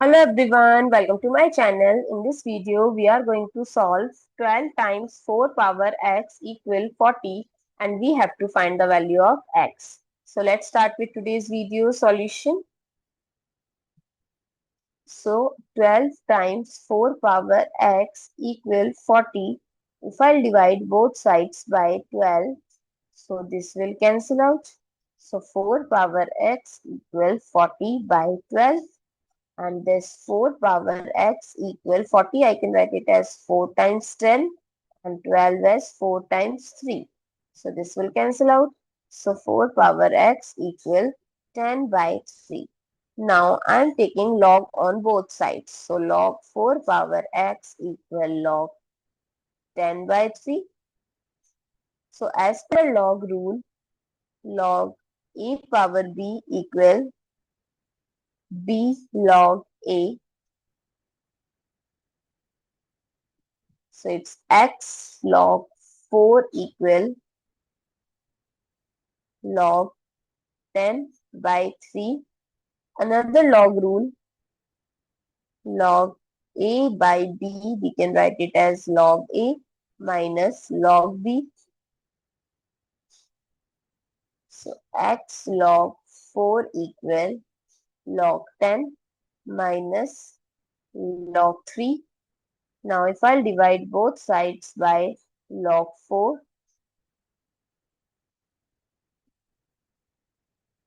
Hello everyone, welcome to my channel. In this video, we are going to solve 12 times 4 power x equal 40 and we have to find the value of x. So let's start with today's video solution. So 12 times 4 power x equal 40. If I'll divide both sides by 12, so this will cancel out. So 4 power x equal 40 by 12. And this 4 power x equal 40. I can write it as 4 times 10 and 12 as 4 times 3. So this will cancel out. So 4 power x equal 10 by 3. Now I am taking log on both sides. So log 4 power x equal log 10 by 3. So as per log rule, log a power b equal b log a. So it's x log 4 equal log 10 by 3. Another log rule, log a by b, we can write it as log a minus log b. So x log 4 equal log 10 minus log 3. Now if I'll divide both sides by log 4,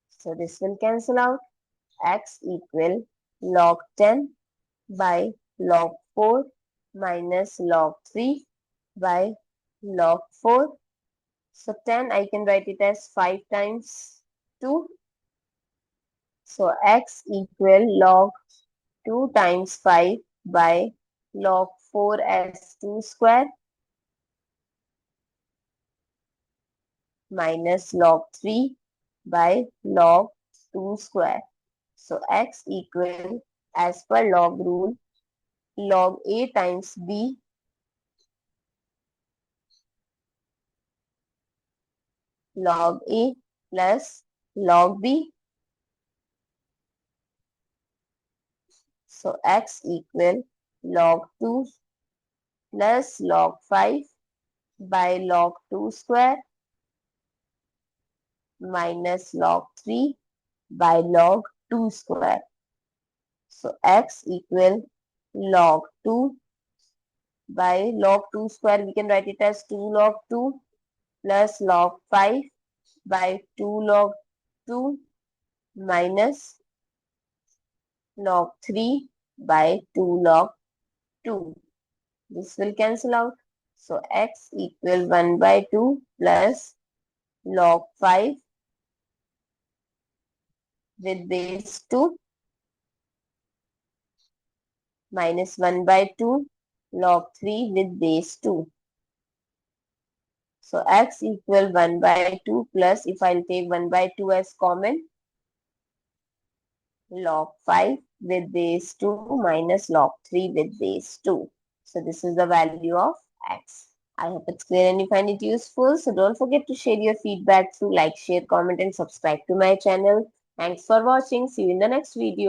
so this will cancel out. X equal log 10 by log 4 minus log 3 by log 4. So 10 I can write it as 5 times 2. So x equal log 2 times 5 by log 4 as 2 square minus log 3 by log 2 square. So x equal, as per log rule, log a times b log a plus log b. So x equal log 2 plus log 5 by log 2 square minus log 3 by log 2 square. So x equal log 2 by log 2 square. We can write it as 2 log 2 plus log 5 by 2 log 2 minus log 3 by 2 log 2. This will cancel out. So x equal 1 by 2 plus log 5 with base 2 minus 1 by 2 log 3 with base 2. So x equal 1 by 2 plus, if I'll take 1 by 2 as common, log 5 with base 2 minus log 3 with base 2. So this is the value of x. I hope it's clear and you find it useful. So don't forget to share your feedback through like, share, comment and subscribe to my channel. Thanks for watching. See you in the next video.